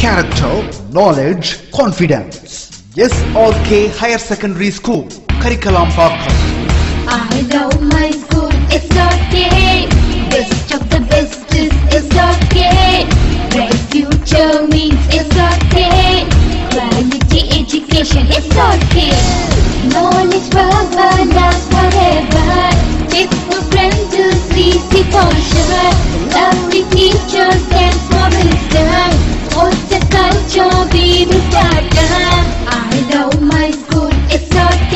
character, knowledge, confidence. SRK Higher Secondary School, Karikalambakkam. I love my school, SRK. Best of the best is SRK. Bright future means SRK. Quality education, SRK. Knowledge forever, love forever. With no friends to see the culture. Lovely teachers and professors. What's the culture we will start? I love my school, SRK.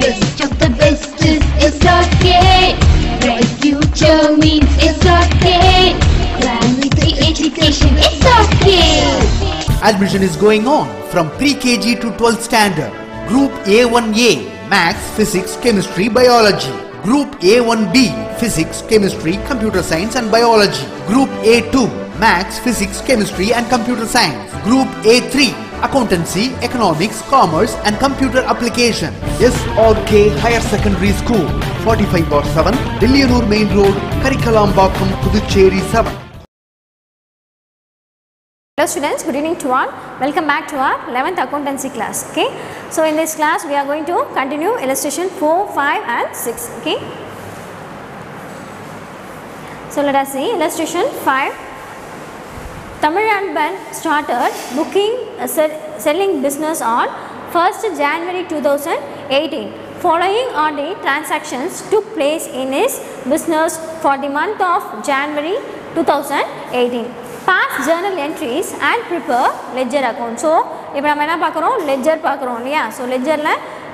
Best of the best is SRK. Bright future means SRK. Quality education, SRK. Admission is going on from pre-KG to 12th standard. Group A1A, Maths, Physics, Chemistry, Biology. Group A1B, Physics, Chemistry, Computer Science and Biology. Group A2, Maths, Physics, Chemistry and Computer Science. Group A3, Accountancy, Economics, Commerce and Computer Application. SRK Higher Secondary School, 45/7, Dilliyanur Main Road, Karikalambakkam, Puducherry 7. Hello students, good evening to all. Welcome back to our 11th accountancy class. Okay, so in this class we are going to continue illustration 4, 5 and 6. Okay, so let us see illustration 5. Tamilanban started booking selling business on 1st January 2018. Following on the transactions took place in his business for the month of January 2018. Pass journal entries and prepare ledger account. So, இப்போ நம்ம என்ன பார்க்குறோம், ledger பார்க்குறோம் இல்லையா. So லெட்ஜரில்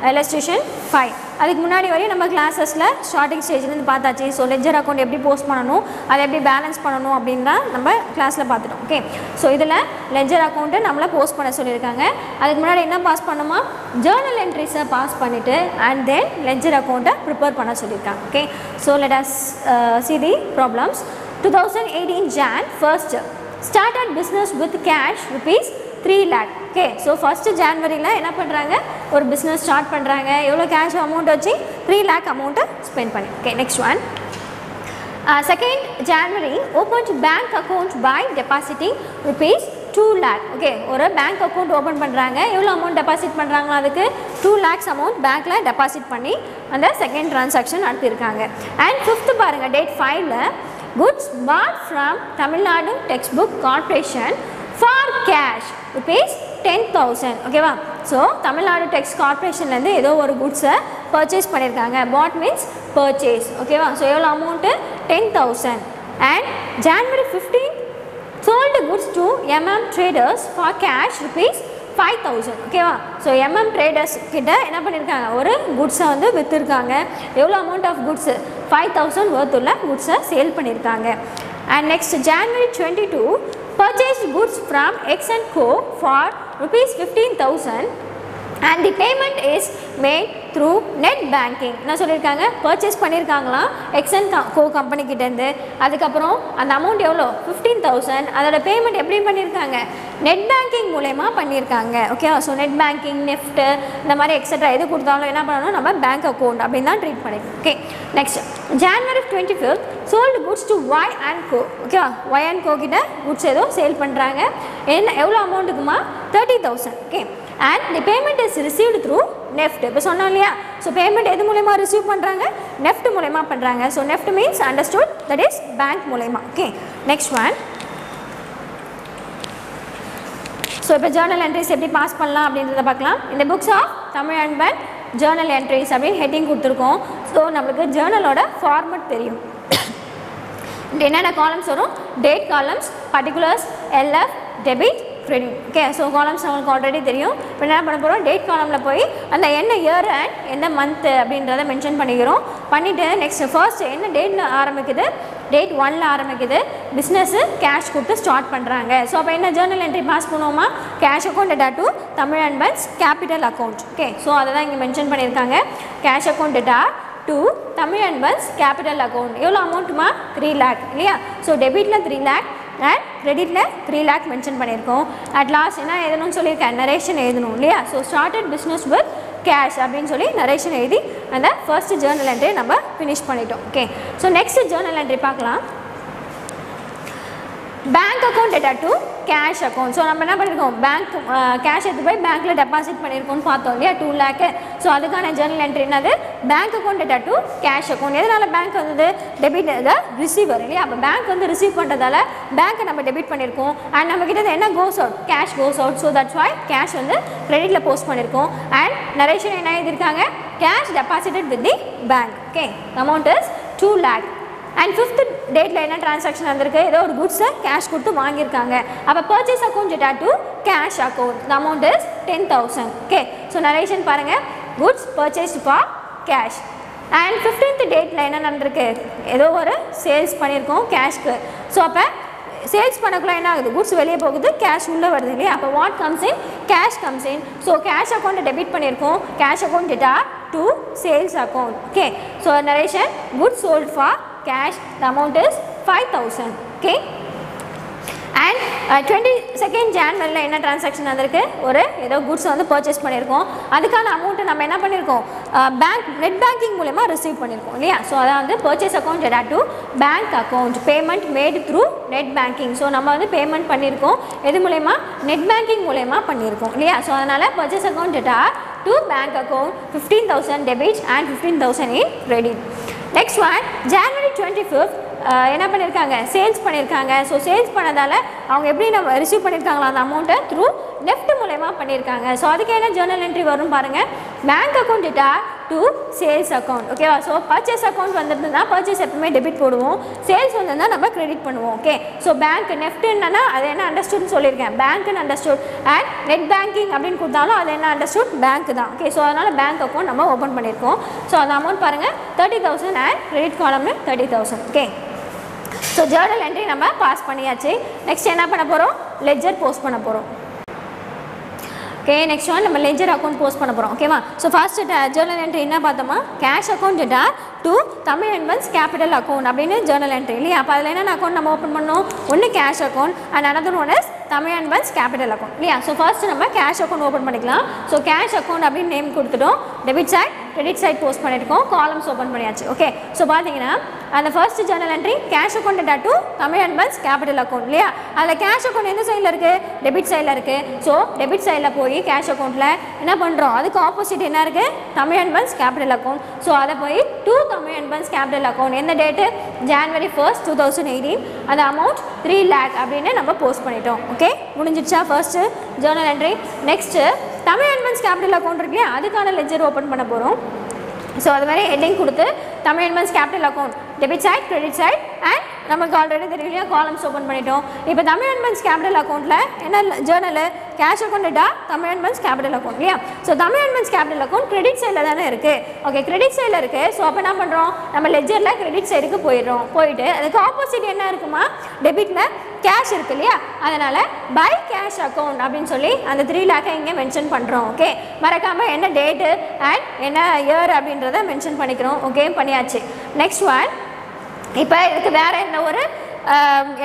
illustration 5. அதுக்கு முன்னாடி வரையும் நம்ம கிளாஸஸில் ஸ்டார்டிங் ஸ்டேஜ்லேருந்து பார்த்தாச்சு. ஸோ லெட்ஜர் அக்கௌண்ட் எப்படி போஸ்ட் பண்ணணும், அதை எப்படி பேலன்ஸ் பண்ணணும் அப்படின்னு தான் நம்ம கிளாஸில் பார்த்துட்டோம். ஓகே, ஸோ இதில் லெட்ஜர் அக்கௌண்ட்டு நம்மளை போஸ்ட் பண்ண சொல்லியிருக்காங்க. அதுக்கு முன்னாடி என்ன பாஸ் பண்ணுமா, ஜேர்னல் என்ட்ரிஸை பாஸ் பண்ணிவிட்டு அண்ட் தென் லெட்ஜர் அக்கௌண்ட்டை ப்ரிப்பேர் பண்ண சொல்லியிருக்காங்க. Okay, so let us see the problems. 2018 Jan 1st started business with cash rupees 3 lakh. Okay, so 1st January என்ன பண்ணுறாங்க, ஒரு business ஸ்டார்ட் பண்ணுறாங்க. எவ்வளோ கேஷ் அமௌண்ட் வச்சு 3 lakh அமௌண்ட்டை ஸ்பெண்ட் பண்ணி. Okay, next one. 2nd January opened bank account by depositing rupees 2 lakh. Okay, ஒரு bank account open பண்ணுறாங்க. எவ்வளோ அமௌண்ட் டெபாசிட் பண்ணுறாங்களோ அதுக்கு 2 lakhs அமௌண்ட் பேங்க்கில் டெபாசிட் பண்ணி அந்த செகண்ட் ட்ரான்சாக்ஷன் நடத்திருக்காங்க. அண்ட் 5th பாருங்கள், date 5ல் goods bought from Tamil Nadu Textbook Corporation for cash rupees 10,000. ஓகேவா, ஸோ தமிழ்நாடு டெக்ஸ்ட் கார்பரேஷன்லேருந்து ஏதோ ஒரு குட்ஸை பர்ச்சேஸ் பண்ணியிருக்காங்க. பாட் மீன்ஸ் பர்ச்சேஸ். ஓகேவா, ஸோ எவ்வளோ amount 10,000. And January 15 sold goods to traders for cash rupees 5,000. ஓகேவா, so traders கிட்ட என்ன பண்ணியிருக்காங்க, ஒரு குட்ஸை வந்து விற்றுருக்காங்க. எவ்வளோ அமௌண்ட் ஆஃப் குட்ஸு 5,000 worth உள்ள குட்ஸை சேல் பண்ணியிருக்காங்க. And next January 22 purchased goods from X and Co for rupees 15,000 and the payment is made through net banking. என்ன சொல்லியிருக்காங்க, பர்ச்சேஸ் பண்ணியிருக்காங்களாம் எக்ஸ் அண்ட் கோ கம்பெனி கிட்டேருந்து. அதுக்கப்புறம் அந்த அமௌண்ட் எவ்வளோ 15,000, அதோட பேமெண்ட் எப்படி பண்ணியிருக்காங்க, நெட் பேங்கிங் மூலயமா பண்ணியிருக்காங்க. Okay, so net banking, NEFT இந்த மாதிரி எக்ஸட்ரா எது கொடுத்தாலும் என்ன பண்ணணும், நம்ம பேங்க் அக்கௌண்ட் அப்படின்னு தான் ட்ரீட் பண்ணியிருக்கோம். Okay, next January 25th sold goods to Y and Co. ஓகேவா, Y and Co கிட்ட குட்ஸ் ஏதோ சேல் பண்ணுறாங்க. என்ன எவ்வளோ அமௌண்ட்டுக்குமா 30,000. Okay, and the payment is received through NEFT. இப்போ சொன்னோம் இல்லையா, ஸோ பேமெண்ட் எது மூலயமா ரிசீவ் பண்ணுறாங்க, நெஃப்ட் மூலயமா பண்ணுறாங்க. So NEFT means understood, that is bank மூலயமா. Okay, next one. ஸோ இப்போ ஜேர்னல் என்ட்ரிஸ் எப்படி பாஸ் பண்ணலாம் அப்படின்றத பார்க்கலாம். இந்த books of Tamilanban journal entries அப்படின்னு ஹெட்டிங் கொடுத்துருக்கோம். ஸோ நம்மளுக்கு ஜேர்னலோட ஃபார்மட் தெரியும். என்னென்ன காலம்ஸ் வரும், date columns, particulars, LF, debit, credit. Okay, so columns நம்மளுக்கு ஆல்ரெடி தெரியும். இப்போ என்ன பண்ண போகிறோம், டேட் காலமில் போய் அந்த என்ன இயர் அண்ட் எந்த மந்த் அப்படின்றத மென்ஷன் பண்ணிக்கிறோம். பண்ணிவிட்டு நெக்ஸ்ட் ஃபர்ஸ்ட் என்ன டேட்டில் ஆரம்பிக்குது, டேட் 1ல் ஆரம்பிக்குது. பிஸ்னஸ்ஸு கேஷ் கொடுத்து ஸ்டார்ட் பண்ணுறாங்க. ஸோ அப்போ என்ன ஜேர்னல் என்ட்ரி பாஸ் பண்ணுவோமா, cash account data to Tamilanban's capital account. Okay, so அதை தான் இங்கே மென்ஷன் பண்ணியிருக்காங்க. Cash account data to Tamilanban's capital account. எவ்வளோ அமௌண்ட்டுமா 3 lakh இல்லையா. ஸோ டெபிட்டில் 3 lakh அண்ட் கிரெடிட்டில் 3 lakh மென்ஷன் பண்ணியிருக்கோம். அட் லாஸ்ட் என்ன எழுதணும்னு சொல்லியிருக்கேன், நரேஷன் எழுதணும் இல்லையா. So started business with cash அப்படின்னு சொல்லி நரேஷன் எழுதி அந்த ஃபர்ஸ்ட் ஜேர்னல் என்ட்ரி நம்ம ஃபினிஷ் பண்ணிட்டோம். Okay, so next journal entry பார்க்கலாம். Bank account data to cash account. So நம்ம என்ன பண்ணியிருக்கோம், பேங்க் கேஷ் எடுத்து போய் பேங்க்கில் டெபாசிட் பண்ணியிருக்கோம்னு பார்த்தோம் இல்லையா, 2 lakh. ஸோ அதுக்கான ஜர்னல் என்ட்ரி என்னது, bank account data to cash account. எதனால் பேங்க் வந்தது, டெபிட் ரிசீவர் இல்லையா, அப்போ பேங்க் வந்து ரிசீவ் பண்ணுறதால பேங்க்கை நம்ம டெபிட் பண்ணியிருக்கோம். அண்ட் நம்ம கிட்ட என்ன goes out, cash goes out. So that's why cash வந்து கிரெடிட்டில் போஸ்ட் பண்ணியிருக்கோம். அண்ட் நரேஷன் என்ன எழுதியிருக்காங்க, cash deposited with the bank. Okay, amount is 2 lakh. And 5th டேட்டில் என்ன டிரான்சாக்ஷன் வந்திருக்கு, ஏதோ ஒரு குட்ஸை கேஷ் கொடுத்து வாங்கியிருக்காங்க. அப்போ purchase account data to cash account, the amount is 10,000. Okay, so narration பாருங்கள், goods purchased for cash. And 15th டேட்டில் என்ன நடந்திருக்கு, ஏதோ ஒரு சேல்ஸ் பண்ணியிருக்கோம் கேஷ்க்கு. ஸோ அப்போ சேல்ஸ் பண்ணக்குள்ள என்ன ஆகுது, குட்ஸ் வெளியே போகுது, கேஷ் உள்ளே வருது இல்லையா, அப்போ what comes in, cash comes in. So cash அக்கௌண்ட்டை டெபிட் பண்ணியிருக்கோம், cash account data to sales account. Okay, so narration, goods sold for cash, the amount is 5,000. Okay, and 22nd January என்ன transaction வந்திருக்கு, ஒரு ஏதோ குட்ஸ் வந்து purchase பண்ணியிருக்கோம், அதுக்கான அமௌண்ட்டை நம்ம என்ன பண்ணியிருக்கோம், பேங்க் நெட் பேங்கிங் மூலமா ரிசீவ் பண்ணியிருக்கோம் இல்லையா. ஸோ அதான் வந்து purchase account data to bank account, payment mat through net banking. So நம்ம வந்து பேமெண்ட் பண்ணியிருக்கோம் எது மூலயமா, நெட் பேங்கிங் மூலயமா பண்ணியிருக்கோம் இல்லையா. ஸோ அதனால் purchase account data to bank account 15,000 debit and 15,000 in credit. Next one, January 25th என்ன பண்ணியிருக்காங்க, சேல்ஸ் பண்ணியிருக்காங்க. ஸோ சேல்ஸ் பண்ணதால் அவங்க எப்படி நம்ம ரிசீவ் பண்ணியிருக்காங்களா அந்த அமௌண்ட்டை, த்ரூ நெஃப்ட் மூலயமா பண்ணியிருக்காங்க. ஸோ அதுக்கு என்ன ஜர்னல் என்ட்ரி வரும் பாருங்கள், bank account data to sales account. ஓகேவா, ஸோ பர்ச்சேஸ் அக்கௌண்ட் வந்துருந்ததுன்னா பர்ச்சேஸ் எப்பவுமே டெபிட் போடுவோம், சேல்ஸ் வந்திருந்தால் நம்ம கிரெடிட் பண்ணுவோம். ஓகே, ஸோ பேங்க் நெஃப்ட் என்னன்னா அது என்ன அண்டர்ஸ்டுட்னு சொல்லியிருக்கேன், பேங்க்னு அண்டர்ஸ்டுட். அண்ட் நெட் பேங்கிங் அப்படின்னு கொடுத்தாலும் அது என்ன அண்டர்ஸ்டுட், பேங்க் தான். ஓகே, ஸோ அதனால் பேங்க் அக்கௌண்ட் நம்ம ஓப்பன் பண்ணியிருக்கோம். ஸோ அந்த அமௌண்ட் பாருங்கள் 30,000 அண்ட் கிரெடிட் காலம்னு 30,000. ஓகே, ஸோ ஜர்னல் என்ட்ரி நம்ம பாஸ் பண்ணியாச்சு. நெக்ஸ்ட் என்ன பண்ண போகிறோம், லெட்ஜர் போஸ்ட் பண்ண போகிறோம். ஓகே, நெக்ஸ்ட் ஒன் நம்ம லெட்ஜர் அக்கௌண்ட் போஸ்ட் பண்ண போகிறோம். ஓகேவா, ஸோ ஃபர்ஸ்ட் ஜர்னல் என்ட்ரி என்ன பார்த்தோமா, cash account data to Tamil advance capital account அப்படின்னு ஜர்னல் என்ட்ரி இல்லையா. அப்போ அதில் என்ன அக்கௌண்ட் நம்ம ஓப்பன் பண்ணோம், ஒன்று cash account and another one is Tamil advance capital account இல்லையா. ஸோ ஃபர்ஸ்ட் நம்ம கேஷ் அக்கௌண்ட் ஓப்பன் பண்ணிக்கலாம். ஸோ கேஷ் அக்கௌண்ட் அப்படின்னு நேம் கொடுத்துட்டோம், debit side credit side post பண்ணியிருக்கோம், காலம்ஸ் ஓப்பன் பண்ணியாச்சு. ஓகே, ஸோ பார்த்தீங்கன்னா அந்த first journal entry cash account data to Tamil advance capital account இல்லையா. அதில் கேஷ் அக்கௌண்ட் எந்த சைடில் இருக்குது, டெபிட் சைடில் இருக்குது. ஸோ டெபிட் சைடில் போய் கேஷ் அக்கௌண்ட்டில் என்ன பண்ணுறோம், அதுக்கு ஆப்போசிட் என்ன இருக்குது, Tamil advance capital account. So அதை போய் to Tamil advance capital account, எந்த டேட்டு, January 1st 2018, அந்த அமௌண்ட் 3 lakh அப்படின்னு நம்ம போஸ்ட் பண்ணிட்டோம். ஓகே, முடிஞ்சிடுச்சா first journal entry. Next Tamil advance capital account இருக்கு இல்லையா, அதுக்கான லெட்ஜர் ஓப்பன் பண்ண போகிறோம். ஸோ அது மாதிரி ஹெட்டிங் கொடுத்து Tamil advance capital account debit side credit side and நமக்கு ஆல்ரெடி தெரியலையா காலம்ஸ் ஓப்பன் பண்ணிட்டோம். இப்போ தமிழ் அட்வான்ஸ் கேபிட்டல் அக்கௌண்ட்டில் என்ன ஜர்னல், கேஷ் அக்கௌண்ட் டேட்டா தமிழ் அட்வான்ஸ் கேபிட்டல் அக்கௌண்ட் இல்லையா. So Tamil advance capital account credit சைடில் தானே இருக்குது. ஓகே, கிரெடிட் சைடில் இருக்குது. ஸோ அப்போ என்ன பண்ணுறோம், நம்ம லெட்ஜரில் கிரெடிட் சைடுக்கு போயிட்டு அதுக்கு ஆப்போசிட் என்ன இருக்குமா, டெபிட்டில் கேஷ் இருக்கு இல்லையா, அதனால் பை கேஷ் அக்கௌண்ட் அப்படின்னு சொல்லி அந்த 3 lakh இங்கே மென்ஷன் பண்ணுறோம். ஓகே, மறக்காமல் என்ன டேட்டு அண்ட் என்ன இயர் அப்படின்றத மென்ஷன் பண்ணிக்கிறோம். ஓகே, பண்ணியாச்சு. நெக்ஸ்ட் ஒன், இப்போ இதுக்கு வேறு எந்த ஒரு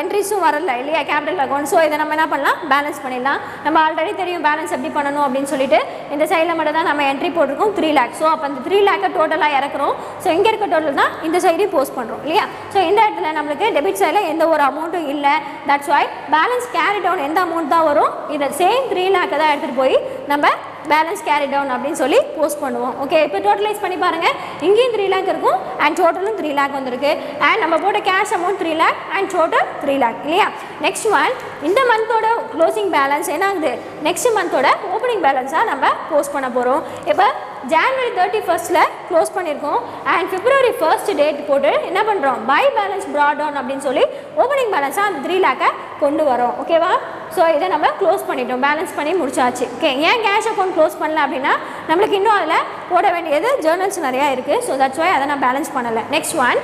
என்ட்ரிஸும் வரல இல்லையா கேபிட்டல் அக்கௌண்ட். ஸோ இதை நம்ம என்ன பண்ணலாம், பேலன்ஸ் பண்ணிடலாம். நம்ம ஆல்ரெடி தெரியும் பேலன்ஸ் எப்படி பண்ணணும் அப்படின்னு சொல்லிட்டு இந்த சைடில் மட்டும் தான் நம்ம என்ட்ரி போட்டிருக்கோம் 3 lakh. ஸோ அப்போ அந்த 3 lakh டோட்டலாக இறக்குறோம். ஸோ இங்கே இருக்க டோட்டல் தான் இந்த சைடையும் போஸ்ட் பண்ணுறோம் இல்லையா. ஸோ இந்த இடத்துல நம்மளுக்கு டெபிட் சைடில் எந்த ஒரு அமௌண்ட்டும் இல்லை. That's why balance carry down எந்த அமௌண்ட் தான் வரும், இதை சேம் 3 lakh தான் எடுத்துகிட்டு போய் நம்ம பேலன்ஸ் கேரி டவுன் அப்படின்னு சொல்லி போஸ்ட் பண்ணுவோம். ஓகே, இப்போ டோட்டலைஸ் பண்ணி பாருங்கள், இங்கேயும் 3 lakh இருக்கும் அண்ட் டோட்டலும் 3 lakh வந்திருக்கு. அண்ட் நம்ம போட்ட cash amount 3 lakh and total 3 lakh இல்லையா. நெக்ஸ்ட் ஒன், இந்த மந்தோட க்ளோசிங் பேலன்ஸ் என்ன ஆகுது, நெக்ஸ்ட் மந்தோட ஓப்பனிங் பேலன்ஸாக நம்ம போஸ்ட் பண்ண போகிறோம். இப்போ January 31st க்ளோஸ் பண்ணியிருக்கோம் அண்ட் February 1st டேட் போட்டு என்ன பண்ணுறோம், பை பேலன்ஸ் ப்ராட் டவுன் அப்படின்னு சொல்லி ஓப்பனிங் பேலன்ஸாக அந்த 3 lakh கொண்டு வரோம். ஓகேவா, ஸோ இதை நம்ம க்ளோஸ் பண்ணிட்டோம், பேலன்ஸ் பண்ணி முடிச்சாச்சு. ஓகே, ஏன் கேஷ் அக்கௌண்ட் க்ளோஸ் பண்ணல அப்படின்னா நம்மளுக்கு இன்னும் அதில் போட வேண்டியது ஜேர்னல்ஸ் நிறையா இருக்குது. ஸோ தட்ஸ் வை அதை நான் பேலன்ஸ் பண்ணலை. Next one,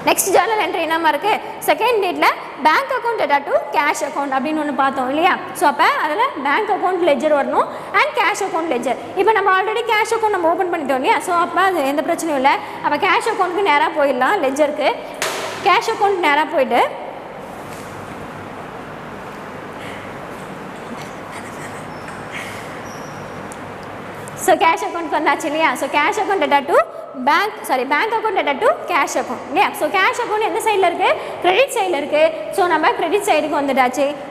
next journal entry என்னமா இருக்குது, செகண்ட் டேட்டில் bank account data to cash account அப்படின்னு ஒன்று பார்த்தோம் இல்லையா. ஸோ அப்போ அதில் பேங்க் அக்கௌண்ட் லெட்ஜர் வரணும் அண்ட் கேஷ் அக்கௌண்ட் லெட்ஜர். இப்போ நம்ம ஆல்ரெடி கேஷ் அக்கௌண்ட் நம்ம ஓப்பன் பண்ணிட்டோம் இல்லையா. ஸோ அப்போ அது எந்த பிரச்சனையும் இல்லை. அப்போ கேஷ் அக்கௌண்ட்டுக்கு நேராக போயிடலாம், லெட்ஜருக்கு கேஷ் அக்கௌண்ட் நேராக போயிட்டு ஸோ கேஷ் அக்கௌண்ட் வந்தாச்சு இல்லையா. So cash account data to bank account data to cash account இல்லையா. ஸோ கேஷ் அக்கௌண்ட் எந்த சைடில் இருக்குது, கிரெடிட் சைடில் இருக்குது. ஸோ நம்ம கிரெடிட் சைடுக்கு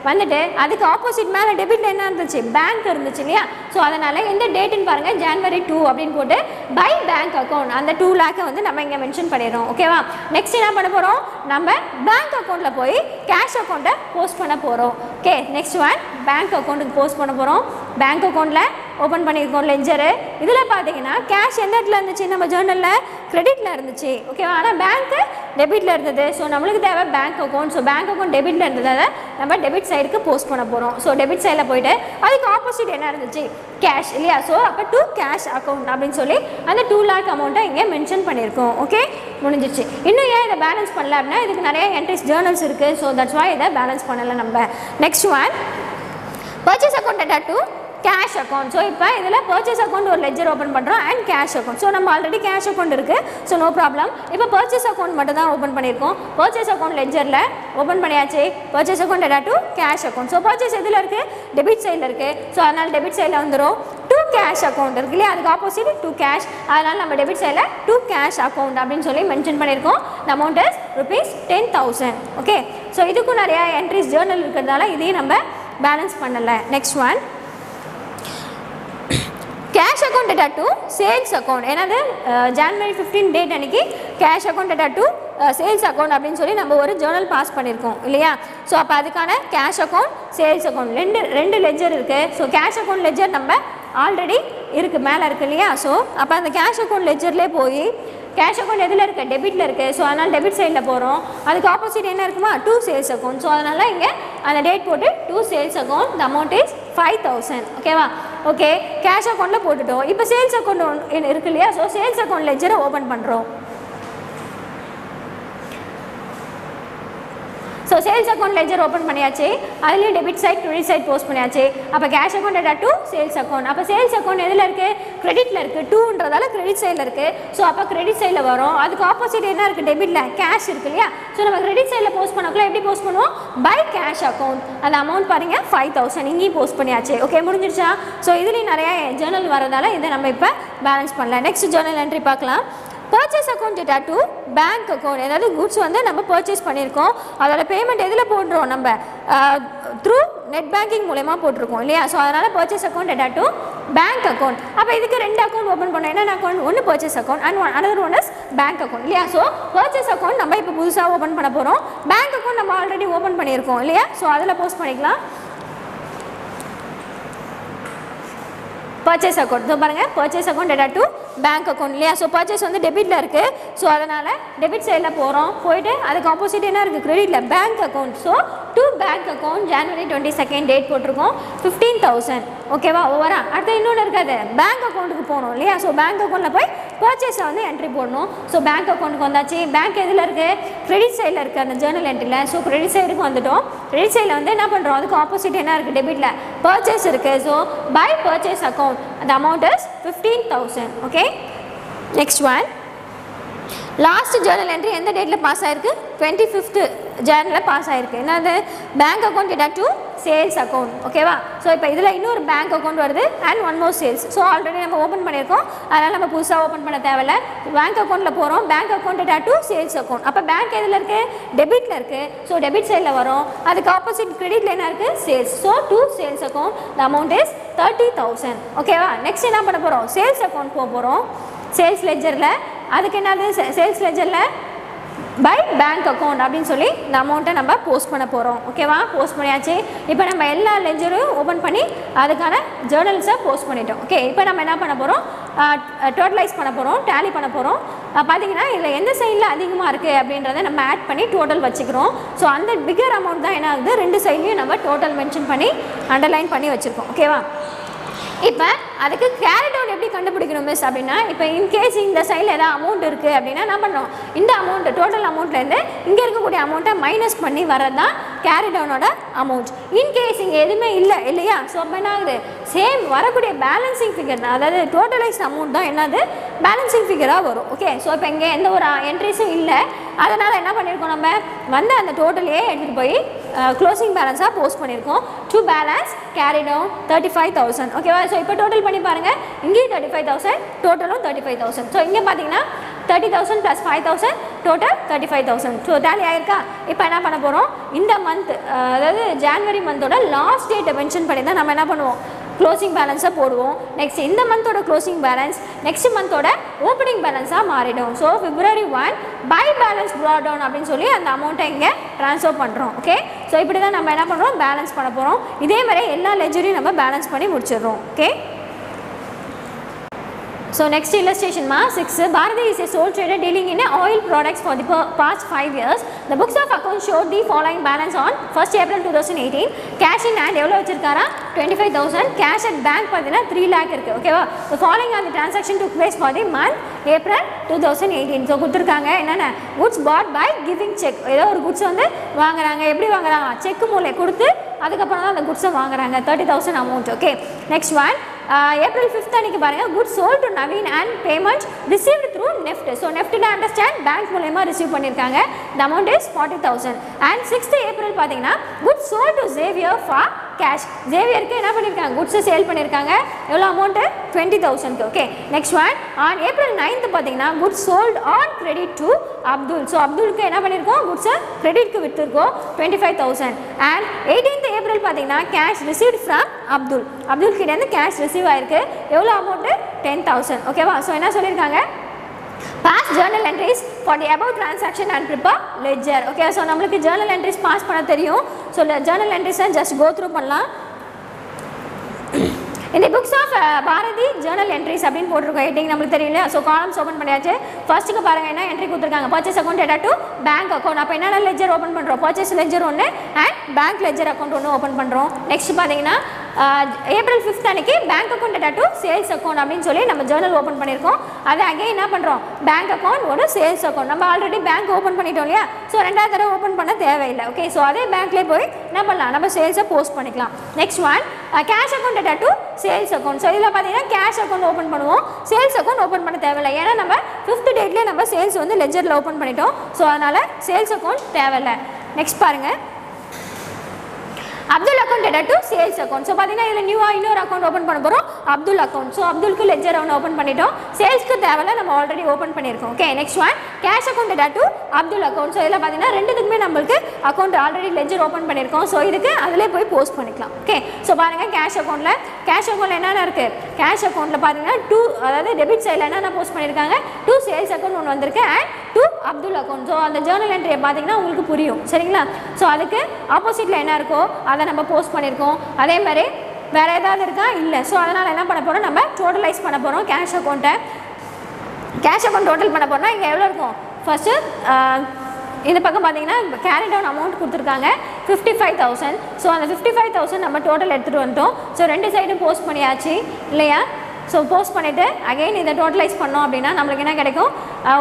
வந்துட்டு அதுக்கு ஆப்போசிட் மேலே டெபிட்டில் என்ன இருந்துச்சு, பேங்க் இருந்துச்சு இல்லையா. ஸோ அதனால் எந்த டேட்டுன்னு பாருங்கள், January 2 அப்படின்னு போட்டு பை பேங்க் அக்கௌண்ட் அந்த 2 lakhs வந்து நம்ம இங்கே மென்ஷன் பண்ணிடுறோம். ஓகேவா. நெக்ஸ்ட் என்ன பண்ண போகிறோம், நம்ம பேங்க் அக்கௌண்ட்டில் போய் கேஷ் அக்கௌண்ட்டை போஸ்ட் பண்ண போகிறோம். ஓகே, நெக்ஸ்ட் ஒன் பேங்க் அக்கௌண்ட்டுக்கு போஸ்ட் பண்ண போகிறோம். பேங்க் அக்கௌண்ட்டில் ஓப்பன் பண்ணியிருக்கோம் லெட்ஜரு. இதில் பார்த்தீங்கன்னா கேஷ் எந்த இடத்துல இருந்துச்சு, நம்ம ஜேர்னலில் கிரெடிட்டில் இருந்துச்சு. ஓகேவா. ஆனால் பேங்க்கு டெபிட்டில் இருந்தது. ஸோ நம்மளுக்கு தேவை bank account. So bank account டெபிட்டில் இருந்ததை நம்ம டெபிட் சைடுக்கு போஸ்ட் பண்ண போகிறோம். ஸோ டெபிட் சைடில் போயிட்டு அதுக்கு ஆப்போசிட் என்ன இருந்துச்சு, கேஷ் இல்லையா. ஸோ அப்போ டு கேஷ் அக்கௌண்ட் அப்படின்னு சொல்லி அந்த 2 lakh அமௌண்ட்டை இங்கே மென்ஷன் பண்ணியிருக்கோம். ஓகே, முடிஞ்சிச்சு. இன்னும் ஏன் இதை பேலன்ஸ் பண்ணல அப்படின்னா இதுக்கு நிறைய என்ட்ரிஸ் ஜேர்னல்ஸ் இருக்குது. ஸோ தட்ஸ் வாய் இதை பேலன்ஸ் பண்ணலை நம்ம. Next one purchase account data to cash account. So இப்போ இதில் பர்ச்சேஸ் அக்கௌண்ட் ஒரு லெட்ஜர் ஓப்பன் பண்ணுறோம் அண்ட் கேஷ் அக்கௌண்ட். ஸோ நம்ம ஆல்ரெடி கேஷ் அக்கௌண்ட் இருக்குது. So no problem. இப்போ பர்ச்சேஸ் அக்கௌண்ட் மட்டும் தான் ஓப்பன் பண்ணியிருக்கோம். பர்ச்சேஸ் அக்கௌண்ட் லெட்ஜரில் ஓப்பன் பண்ணியாச்சு. Purchase account data to cash account. So purchase எதில் இருக்குது, டெபிட் சைடில் இருக்குது. ஸோ அதனால் டெபிட் சைடில் வந்துடும். டு கேஷ் அக்கௌண்ட் இருக்கு இல்லையா, அதுக்கு ஆப்போசிட் டு கேஷ். அதனால் நம்ம டெபிட் சைடில் டு கேஷ் அக்கௌண்ட் அப்படின்னு சொல்லி மென்ஷன் பண்ணியிருக்கோம். த அமௌண்ட் இஸ் ₹10,000. ஓகே, ஸோ இதுக்கும் நிறையா என்ட்ரிஸ் ஜேர்னல் இருக்கிறதால இதையும் நம்ம பேலன்ஸ் பண்ணலை. Next one cash account data to sales account. என்னது January 15 டேட் அன்றைக்கி cash account data to sales account அப்படின்னு சொல்லி நம்ம ஒரு ஜேர்னல் பாஸ் பண்ணியிருக்கோம் இல்லையா. ஸோ அப்போ அதுக்கான கேஷ் அக்கௌண்ட் சேல்ஸ் அக்கௌண்ட் ரெண்டு லெட்ஜர் இருக்குது. ஸோ கேஷ் அக்கௌண்ட் லெட்ஜர் நம்ம ஆல்ரெடி இருக்குது, மேலே இருக்குது இல்லையா. ஸோ அப்போ அந்த கேஷ் அக்கௌண்ட் லெட்ஜர்லேயே போய் கேஷ் அக்கௌண்ட் எதில் இருக்குது, டெபிட்டில் இருக்குது. ஸோ அதனால் டெபிட் சைடில் போகிறோம். அதுக்கு ஆப்போசிட் என்ன இருக்குமா, டு சேல்ஸ் அக்கௌண்ட். ஸோ அதனால் இங்கே அந்த டேட் போட்டு to sales account. The amount is 5,000. ஓகேவா. ஓகே, கேஷ் அக்கௌண்ட்டில் போட்டுட்டோம். இப்போ சேல்ஸ் அக்கௌண்ட் இருக்கு இல்லையா. ஸோ சேல்ஸ் அக்கௌண்ட் லெட்ஜரை ஓப்பன் பண்ணுறோம். So sales account ledger open பண்ணியாச்சு. அதுலேயும் debit side credit side post பண்ணியாச்சு. அப்போ cash account data to sales account. அப்போ சேல்ஸ் அக்கௌண்ட் எதில் இருக்குது, கிரெடிட்டில் இருக்குது. டூன்றதால கிரெடிட் சைடில் இருக்குது. ஸோ அப்போ கிரெடிட் சைடில் வரும். அதுக்கு ஆப்போசிட் என்ன இருக்குது, டெபிட்டில் கேஷ் இருக்குது இல்லையா. ஸோ நம்ம கிரெடிட் சைடில் போஸ்ட் பண்ணக்குள்ள எப்படி போஸ்ட் பண்ணுவோம், பை கேஷ் அக்கௌண்ட். அந்த அமௌண்ட் பாருங்கள் 5,000 இங்கேயும் போஸ்ட் பண்ணியாச்சு. ஓகே, முடிஞ்சிருச்சா. ஸோ இதுலேயும் நிறையா ஜேர்னல் வரதால இதை நம்ம இப்போ பேலன்ஸ் பண்ணலாம். நெக்ஸ்ட் ஜேர்னல் என்ட்ரி பார்க்கலாம். Purchase account data to bank account. ஏதாவது குட்ஸ் வந்து நம்ம பர்ச்சேஸ் பண்ணியிருக்கோம், அதோட பேமெண்ட் எதில் போடுறோம், நம்ம த்ரூ நெட் பேங்கிங் மூலமாக போட்டிருக்கோம் இல்லையா. ஸோ அதனால் purchase account data to bank account. அப்போ இதுக்கு 2 அக்கௌண்ட் ஓப்பன் பண்ணோம். என்னென்ன அக்கௌண்ட், ஒன்று purchase account and another one is bank account இல்லையா. ஸோ பர்ச்சேஸ் அக்கௌண்ட் நம்ம இப்போ புதுசாக ஓப்பன் பண்ண போகிறோம். பேங்க் அக்கௌண்ட் நம்ம ஆல்ரெடி ஓப்பன் பண்ணியிருக்கோம் இல்லையா. ஸோ அதில் போஸ்ட் பண்ணிக்கலாம். Purchase account. ஸோ பாருங்கள், purchase account data to bank account இல்லையா. ஸோ பர்ச்சேஸ் வந்து டெபிட்டில் இருக்குது. ஸோ அதனால் டெபிட் சைடில் போகிறோம். போயிட்டு அதுக்கு ஆப்போசிட் என்ன இருக்குது, கிரெடிட்டில் bank account. So to bank account January 22 date போட்டிருக்கோம் 15,000. ஓகேவா. ஓவரா அடுத்து இன்னொன்று இருக்காது, பேங்க் அக்கௌண்ட்டுக்கு போகணும் இல்லையா. ஸோ பேங்க் அக்கௌண்ட்டில் போய் பர்ச்சேஸை வந்து என்ட்ரி போடணும். ஸோ பேங்க் அக்கௌண்ட்டுக்கு வந்தாச்சு. பேங்க் எதில் இருக்குது, கிரெடிட் சைடில் இருக்குது அந்த ஜேர்னல் என்ட்ரியில். ஸோ கிரெடிட் சைடுக்கு வந்துட்டோம். கிரெடிட் சைடில் வந்து என்ன பண்ணுறோம், அதுக்கு ஆப்போசிட் என்ன இருக்குது, டெபிட்டில் பர்ச்சேஸ் இருக்குது. So by purchase account. the amount is 15,000. okay, next one last journal entry எந்த டேட்டில் பாஸ் ஆகிருக்கு, 25th ஜேர்னலில் பாஸ் ஆகிருக்கு. என்னது, bank account data to sales account. ஓகேவா. ஸோ இப்போ இதில் இன்னொரு பேங்க் அக்கௌண்ட் வருது and one more sales. So already நம்ம ஓப்பன் பண்ணியிருக்கோம், அதனால் நம்ம புதுசாக ஓப்பன் பண்ண தேவையில்லை. பேங்க் அக்கௌண்ட்டில் போகிறோம். Bank account data to sales account. அப்போ பேங்க் எதில் இருக்குது, டெபிட்டில் இருக்குது. ஸோ டெபிட் சைடில் வரும். அதுக்கு ஆப்போசிட் கிரெடிட்டில் என்ன இருக்குது, sales. So to sales account. The amount is 30,000. ஓகேவா. நெக்ஸ்ட் என்ன பண்ண போகிறோம், சேல்ஸ் அக்கௌண்ட் போக போகிறோம். சேல்ஸ் லெட்ஜரில் அதுக்கு என்னது, சேல்ஸ் லெட்ஜரில் பை பேங்க் அக்கௌண்ட் அப்படின்னு சொல்லி இந்த அமௌண்ட்டை நம்ம போஸ்ட் பண்ண போகிறோம். ஓகேவா. போஸ்ட் பண்ணியாச்சு. இப்போ நம்ம எல்லா லெட்ஜரையும் ஓப்பன் பண்ணி அதுக்கான ஜேர்னல்ஸை போஸ்ட் பண்ணிட்டோம். ஓகே, இப்போ நம்ம என்ன பண்ண போகிறோம், டோட்டலைஸ் பண்ண போகிறோம், டேலி பண்ண போகிறோம். பார்த்தீங்கன்னா இதில் எந்த சைடில் அதிகமாக இருக்குது அப்படின்றத நம்ம ஆட் பண்ணி டோட்டல் வச்சுக்கிறோம். ஸோ அந்த பிகர் அமௌண்ட் தான் என்ன ஆகுது, 2 சைட்லையும் நம்ம டோட்டல் மென்ஷன் பண்ணி அண்டர்லைன் பண்ணி வச்சுருக்கோம். ஓகேவா. இப்போ அதுக்கு கேரட் அவுட் எப்படி கண்டுபிடிக்கணும் மிஸ் அப்படின்னா, இப்போ இன்கேஸ் இந்த சைடில் ஏதாவது அமௌண்ட் இருக்குது அப்படின்னா என்ன பண்ணுறோம், இந்த அமௌண்ட் டோட்டல் அமௌண்ட்லேருந்து இங்கே இருக்கக்கூடிய அமௌண்ட்டை மைனஸ் பண்ணி வரது தான் கேரி டவுனோட அமௌண்ட். இன்கேஸ் இங்கே எதுவுமே இல்லை இல்லையா, ஸோ அப்போ என்ன ஆகுது, சேம் வரக்கூடிய பேலன்சிங் ஃபிகர் அதாவது டோட்டலைஸ் அமௌண்ட் தான் என்னது பேலன்சிங் ஃபிகராக வரும். ஓகே, ஸோ இப்போ இங்கே எந்த ஒரு என்ட்ரிஸும் இல்லை, அதனால் என்ன பண்ணியிருக்கோம், நம்ம வந்து அந்த டோட்டலையே எடுத்துகிட்டு போய் க்ளோசிங் பேலன்ஸாக போஸ்ட் பண்ணியிருக்கோம். To balance carry down 35,000. ஓகேவா, ஸோ இப்போ டோட்டல் பண்ணி பாருங்கள், இங்கேயும் 35,000, டோட்டலும் 35,000. ஸோ இங்கே பார்த்தீங்கன்னா 30,000 + 5,000 டோட்டல் 35,000. ஸோ டேலி ஆயிருக்கா. இப்போ என்ன பண்ண போகிறோம், இந்த மந்த் அதாவது ஜான்வரி மந்தோட லாஸ்ட் டேட்டை மென்ஷன் பண்ணி தான் நம்ம என்ன பண்ணுவோம், க்ளோசிங் பேலன்ஸை போடுவோம். நெக்ஸ்ட் இந்த மந்தோட க்ளோசிங் பேலன்ஸ் நெக்ஸ்ட் மந்தோட ஓப்பனிங் பேலன்ஸாக மாறிடும். So February 1 by balance brought down அப்படின்னு சொல்லி அந்த அமௌண்ட்டை இங்கே ட்ரான்ஸ்ஃபர் பண்ணுறோம். ஓகே, ஸோ இப்படி தான் நம்ம என்ன பண்ணுறோம், பேலன்ஸ் பண்ண போகிறோம். இதே மாதிரி எல்லா லெஜரையும் நம்ம பேலன்ஸ் பண்ணி முடிச்சிடுறோம். Okay, so next illustration ma 6. Bharati is a sole trader dealing in oil products for the past 5 years. The books of accounts showed the following balance on 1st April 2018. Cash in hand எவ்வளோ வச்சிருக்காரா 25,000. Cash at bank பார்த்தீங்கன்னா 3 lakh இருக்கு. ஓகேவா, the following are the transaction took place for the month April 2018. So கொடுத்துருக்காங்க என்னென்ன, goods bought by giving check. ஏதோ ஒரு goods வந்து வாங்குறாங்க, எப்படி வாங்குறாங்க, செக் மூலம் கொடுத்து அதுக்கப்புறம் தான் அந்த குட்ஸை வாங்குறாங்க, 30,000 amount. Okay, next one April 5th அன்றைக்கி பாருங்கள், goods sold to Naveen and payment received through NEFT. So NEFT understand bank மூலயமா ரிசீவ் பண்ணியிருக்காங்க. The amount is 40,000. And 6th April பார்த்தீங்கன்னா goods sold to Xavier for cash. ஜேவியருக்கு என்ன பண்ணியிருக்காங்க, குட்ஸை sale பண்ணியிருக்காங்க. எவ்வளோ amount 20,000. Okay, next one on April 9th பார்த்தீங்கன்னா goods sold on credit to Abdul. So அப்துலுக்கு என்ன பண்ணியிருக்கோம், குட்ஸை கிரெடிட்க்கு விற்றுருக்கோம் 25,000. அண்ட் 18th April பார்த்தீங்கன்னா cash received from Abdul. Abdul கிட்டேருந்து கேஷ் ரிசீவ் ஆயிருக்கு. எவ்வளோ அமௌண்ட்டு 10,000. ஓகேவா, ஸோ என்ன சொல்லியிருக்காங்க, pass journal entries for the above transaction and prepare ledger. Okay, so நம்மளுக்கு journal entries pass பண்ண தெரியும். So journal entries just go through பண்ணலாம். In the books of Bharati journal entries அப்படின்னு போட்டிருக்கோம் ஹெட்டிங் நம்மளுக்கு தெரியல. ஸோ காலம்ஸ் ஓப்பன் பண்ணியாச்சு. ஃபர்ஸ்ட்டுக்கு பாருங்க என்ன என்ட்ரி கொடுத்துருக்காங்க, purchase account data to bank account. அப்போ என்னென்ன லெஜர் ஓப்பன் பண்ணுறோம், பர்ச்சேஸ் லெஜர் ஒன்று அண்ட் பேங்க் லெஜர் அக்கௌண்ட் ஒன்று ஓப்பன் பண்ணுறோம். நெக்ஸ்ட் பார்த்தீங்கன்னா April 5th அன்றைக்கி bank account data to sales account அப்படின்னு சொல்லி நம்ம ஜேர்னல் ஓப்பன் பண்ணியிருக்கோம். அதை அகைன் என்ன பண்ணுறோம், பேங்க் அக்கௌண்ட் ஒரு சேல்ஸ் அக்கௌண்ட். நம்ம ஆல்ரெடி பேங்க் ஓப்பன் பண்ணிட்டோம் இல்லையா, ஸோ ரெண்டாவது தடவை ஓப்பன் பண்ண தேவையில்லை. ஓகே, ஸோ அதே பேங்க்லேயே போய் என்ன பண்ணலாம், நம்ம சேல்ஸை போஸ்ட் பண்ணிக்கலாம். Next one cash account data to sales account. So இதில் பார்த்தீங்கன்னா கேஷ் அக்கௌண்ட் ஓப்பன் பண்ணுவோம், சேல்ஸ் அக்கௌண்ட் ஓப்பன் பண்ண தேவையில்லை. ஏன்னா நம்ம 5th டேட்லேயே நம்ம சேல்ஸ் வந்து லெஜரில் ஓப்பன் பண்ணிட்டோம். ஸோ அதனால் சேல்ஸ் அக்கௌண்ட் தேவையில்லை. நெக்ஸ்ட் பாருங்கள், Abdul account data to sales account. So பார்த்தீங்கன்னா இதில் நியூவாக இன்னொரு அக்கௌண்ட் ஓப்பன் பண்ண போகிறோம், அப்துல் அக்கௌண்ட். ஸோ அப்துல்க்கு லெஜர் ஒன்று ஓப்பன் பண்ணிட்டோம், சேல்ஸ்க்கு தேவையில்லை, நம்ம ஆல்ரெடி ஓப்பன் பண்ணியிருக்கோம். Okay, next one cash account data to Abdul account. So இதில் பார்த்தீங்கன்னா ரெண்டுத்துக்குமே நம்மளுக்கு அக்கௌண்ட் ஆல்ரெடி லெஜர் ஓப்பன் பண்ணியிருக்கோம். ஸோ இதுக்கு அதிலே போய் போஸ்ட் பண்ணிக்கலாம். ஓகே, ஸோ பாருங்கள் கேஷ் அக்கௌண்ட்டில் என்னென்ன இருக்குது, கேஷ் அக்கௌண்ட்டில் பார்த்தீங்கன்னா அதாவது டெபிட் சைடில் என்னென்ன போஸ்ட் பண்ணியிருக்காங்க, டு சேல்ஸ் அக்கௌண்ட் ஒன்று வந்திருக்கு and to Abdul account. So அந்த ஜேர்னல் என்ட்ரியை பார்த்தீங்கன்னா உங்களுக்கு புரியும் சரிங்களா. ஸோ அதுக்கு ஆப்போசிட்டில் என்ன இருக்கோ அதை நம்ம போஸ்ட் பண்ணியிருக்கோம். அதே மாதிரி வேறு ஏதாவது இருக்கா, இல்லை. ஸோ அதனால் என்ன பண்ண போகிறோம், நம்ம டோட்டலைஸ் பண்ண போகிறோம் கேஷ் அக்கௌண்ட்டை. கேஷ் அக்கௌண்ட் டோட்டல் பண்ண போகிறோம்னா இங்கே எவ்வளோ இருக்கும், ஃபஸ்ட்டு இந்த பக்கம் பார்த்தீங்கன்னா கேரி டவுன் அமௌண்ட் கொடுத்துருக்காங்க 55,000. ஸோ அந்த 55,000 நம்ம டோட்டல் எடுத்துகிட்டு வந்துட்டோம். ஸோ ரெண்டு சைடும் போஸ்ட் பண்ணியாச்சு இல்லையா. ஸோ போஸ்ட் பண்ணிவிட்டு அகைன் இதை டோட்டலைஸ் பண்ணோம் அப்படின்னா நம்மளுக்கு என்ன கிடைக்கும்,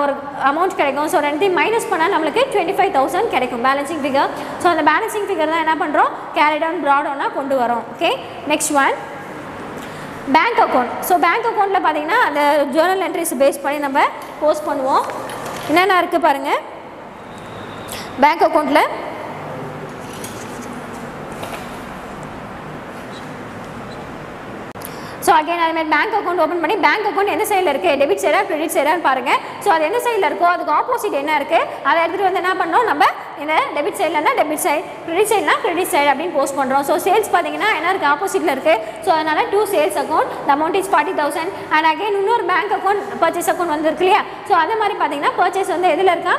ஒரு அமௌண்ட் கிடைக்கும். ஸோ ரெண்டையும் மைனஸ் பண்ணால் நம்மளுக்கு 25,000 கிடைக்கும் பேலன்சிங் ஃபிகர். ஸோ அந்த பேலன்சிங் ஃபிகர் தான் என்ன பண்ணுறோம், கேரி டவுன் ப்ராட் டவுனாக கொண்டு வரோம். Okay, next one bank account. So bank அக்கௌண்ட்டில் பார்த்தீங்கன்னா அந்த ஜேர்னல் என்ட்ரிஸ் பேஸ் பண்ணி நம்ம போஸ்ட் பண்ணுவோம். என்னென்ன இருக்குது பாருங்கள், பேங்க் அக்கௌண்ட்டில் ஸோ அகைன் அதே மாதிரி பேங்க் அக்கௌண்ட் ஓப்பன் பண்ணி பேங்க் அக்கௌண்ட் எந்த சைடில் இருக்குது, டெபிட் சைடாக கிரெடிட் சைடான்னு பாருங்கள். ஸோ அது எந்த சைடில் இருக்கோ அதுக்கு ஆப்போசிட் என்ன இருக்குது அதை எடுத்துகிட்டு வந்து என்ன பண்ணோம், நம்ம இந்த டெபிட் சைட்லனா டெபிட் சைட், கிரெடிட் சைட்னா கிரெடிட் சைட் அப்படின்னு போஸ்ட் பண்ணுறோம். ஸோ சேல்ஸ் பார்த்தீங்கன்னா என்ன இருக்குது, ஆப்போசிட்டில் இருக்குது. ஸோ அதனால் to sales account, the amount is 40,000. And again இன்னொரு பேங்க் அக்கௌண்ட் பர்ச்சேஸ் அக்கௌண்ட் வந்துருக்கு இல்லையா. ஸோ அதே மாதிரி பார்த்தீங்கன்னா பர்ச்சேஸ் வந்து எதில் இருக்கா,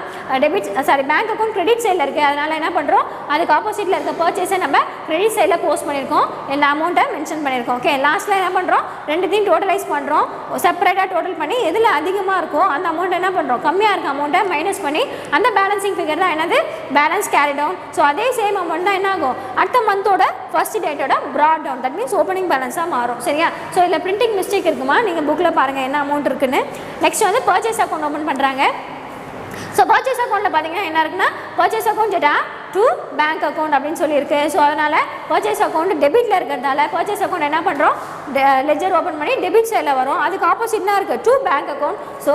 பேங்க் அக்கௌண்ட் கிரெடிட் சைடில் இருக்குது. அதனால் என்ன பண்ணுறோம், அதுக்கு ஆப்போசிட்டில் இருக்க பர்ச்சேஸை நம்ம கிரெடிட் சைடில் போஸ்ட் பண்ணியிருக்கோம், எல்லா அமௌண்ட்டை மென்ஷன் பண்ணியிருக்கோம். ஓகே, லாஸ்ட்டில் என்ன பண்ணுறோம், ரெண்டுத்தையும் டோட்டலைஸ் பண்ணுறோம், செப்பரேட்டாக டோட்டல் பண்ணி எதில் அதிகமாக இருக்கோ அந்த அமௌண்ட் என்ன பண்ணுறோம், கம்மியாக இருக்க அமௌண்ட்டை மைனஸ் பண்ணி அந்த பேலன்சிங் ஃபிகர் தான் என்னது, பேலன்ஸ் கேரி டவுன். ஸோ அதே சேம் அமௌண்ட் தான் என்ன ஆகும், அடுத்த மந்தோட ஃபர்ஸ்ட் டேட்டோட brought down, that means opening பேலன்ஸாக மாறும். சரியா. ஸோ இதில் பிரிண்டிங் மிஸ்டேக் இருக்குமா, நீங்கள் புக்கில் பாருங்கள் என்ன அமௌண்ட் இருக்குன்னு. நெக்ஸ்ட் வந்து பர்ச்சேஸ் அக்கௌண்ட் ஓப்பன் பண்ணுறாங்க. ஸோ பர்ச்சேஸ் அக்கௌண்ட்டில் பார்த்தீங்கன்னா என்ன இருக்குன்னா, purchase account data to bank account அப்படின்னு சொல்லியிருக்கு. ஸோ அதனால் பர்ச்சேஸ் அக்கௌண்ட் டெபிட்டில் இருக்கிறதால பர்ச்சேஸ் அக்கௌண்ட் என்ன பண்ணுறோம், லெஜர் ஓப்பன் பண்ணி டெபிட் சைடில் வரும். அதுக்கு ஆப்போசிட்னா இருக்குது டு பேங்க் அக்கௌண்ட். ஸோ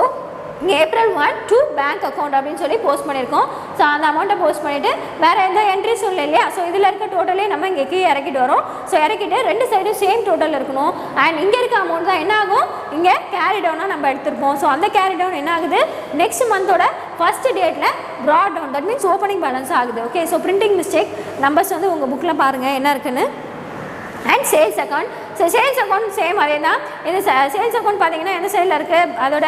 இங்கே April 1 டு பேங்க் அக்கௌண்ட் அப்படின்னு சொல்லி போஸ்ட் பண்ணியிருக்கோம். ஸோ அந்த அமௌண்ட்டை போஸ்ட் பண்ணிவிட்டு வேறு எந்த என்ட்ரிஸும் இல்லை இல்லையா. ஸோ இதில் இருக்க டோட்டலே நம்ம இங்கே கீழே இறக்கிட்டு வரோம். ஸோ இறக்கிட்டு ரெண்டு சைடும் சேம் டோட்டல் இருக்கணும். அண்ட் இங்கே இருக்க அமௌண்ட் தான் என்ன ஆகும், இங்கே கேரி டவுனாக நம்ம எடுத்துருப்போம். ஸோ அந்த கேரி டவுன் என்ன ஆகுது, நெக்ஸ்ட் மந்தோட ஃபர்ஸ்ட் டேட்டில் brought down, that means opening balance ஆகுது. Okay, so printing mistake numbers வந்து உங்கள் புக்கில் பாருங்கள் என்ன இருக்குன்னு. And sales account. So sales account same அதே தான். இது சேல்ஸ் அக்கௌண்ட் பார்த்தீங்கன்னா எந்த சைடில் இருக்குது, அதோட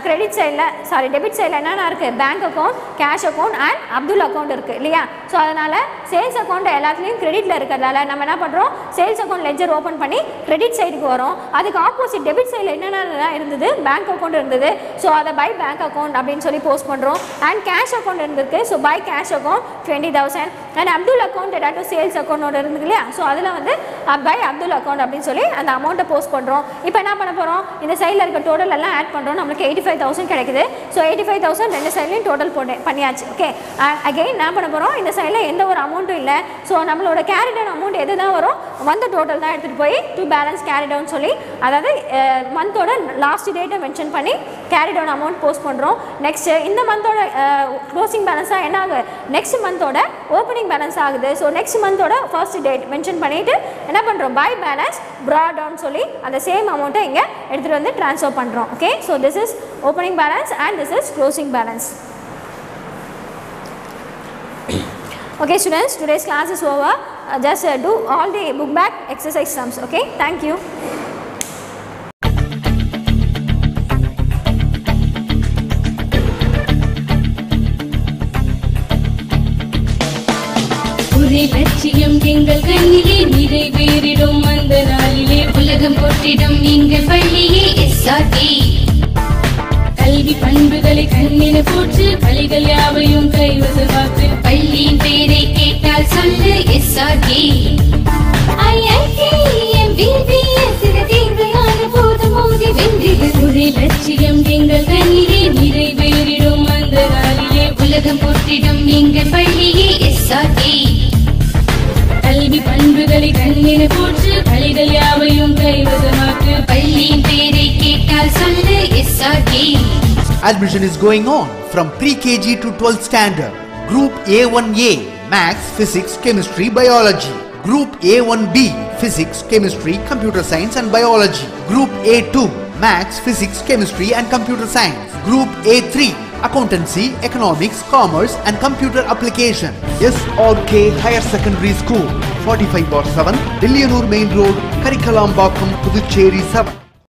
கிரெடிட் சைடில் டெபிட் சைடில் என்னென்ன இருக்குது, bank account, cash account and Abdul account இருக்குது இல்லையா. ஸோ அதனால் சேல்ஸ் அக்கௌண்ட் எல்லாத்துலேயும் கிரெடிட்டில் இருக்கிறதால நம்ம என்ன பண்ணுறோம், சேல்ஸ் அக்கௌண்ட் லெஜர் ஓப்பன் பண்ணி கிரெடிட் சைடுக்கு வரும். அதுக்கு ஆப்போசிட் டெபிட் சைடில் என்னென்ன இருந்தது, பேங்க் அக்கௌண்ட் இருந்தது. ஸோ அதை பை பேங்க் அக்கௌண்ட் அப்படின்னு சொல்லி போஸ்ட் பண்ணுறோம். அண்ட் கேஷ் அக்கௌண்ட் இருந்திருக்கு. So by cash account 20,000. And Abdul account ஏதாட்டும் சேல்ஸ் அக்கௌண்டோட இருந்தது இல்லையா. ஸோ அதில் வந்து பை அப்துல் அக்கௌண்ட் அப்படின்னு சொல்லி அந்த அமௌண்ட்டை போஸ்ட் பண்ணுறோம். இப்போ என்ன பண்ண போகிறோம், இந்த சைடில் இருக்க டோட்டல் எல்லாம் ஆட் பண்ணுறோம். நம்மளுக்கு 85,000 கிடைக்குது. ஸோ 85,000 ரெண்டு சைட்லையும் டோட்டல் பண்ணியாச்சு. ஓகே, அகைன் என்ன பண்ண போகிறோம், இந்த சைடில் எந்த ஒரு அமௌண்ட்டும் இல்லை. ஸோ நம்மளோட கேரி டவுன் அமௌண்ட் எது தான் வரும், வந்த டோட்டல் தான் எடுத்துகிட்டு போய் டு பேலன்ஸ் கேரி டவுன் சொல்லி, அதாவது மந்தோட லாஸ்ட் டேட்டை மென்ஷன் பண்ணி கேரி டவுன் அமௌண்ட் போஸ்ட் பண்ணுறோம். நெக்ஸ்ட்டு இந்த மந்தோட க்ளோசிங் பேலன்ஸாக என்ன ஆகுது, நெக்ஸ்ட் மந்தோட ஓப்பனிங் பேலன்ஸ் ஆகுது. ஸோ நெக்ஸ்ட் மந்தோட ஃபர்ஸ்ட் டேட் மென்ஷன் பண்ணிவிட்டு என்ன பண்ணுறோம், பை பேலன்ஸ் ப்ராட் டவுன் சொல்லி அந்த சேம் அமௌண்ட்டை இங்கே எடுத்துகிட்டு வந்து ட்ரான்ஸ்ஃபர் பண்ணுறோம். Okay, so this is opening balance and this is closing balance. Okay students, today's class is over. Just do all the book back exercise sums. Okay, thank you. ஒரே லட்சியம் எங்கள் கண்ணிலே நிறைவேறிடும் அந்த நாளிலே உலகம் போற்றிடும் எங்கள் பள்ளியே SRT. கல்வி பண்புகளை கண்ணின போற்று, பள்ளிகள் யாவையும் கைவசமாக்கு. பள்ளியின் பெயரை கேட்டால் சொல்லு SRT. ஒரே லட்சியம் எங்கள் கண்ணிலே நிறைவேறிடும் அந்த நாளிலே உலகம் போற்றிடும் எங்கள் பள்ளியே SRT. கல்வி பண்புகளை கண்ணின போற்று, பள்ளிகள் யாவையும் கைவசமாக்கு. பள்ளியின் பெயரை கேட்டால் சொல்லு SRT. Admission is going on from pre-KG to 12th standard. Group A1A Maths, Physics, Chemistry, Biology. Group A1B Physics, Chemistry, Computer Science and Biology. Group A2 Maths, Physics, Chemistry and Computer Science. Group A3 Accountancy, Economics, Commerce and Computer Application. SRK Higher Secondary School, 45/7, Dilliyanur Main Road, Karikalambakkam, Puducherry 7.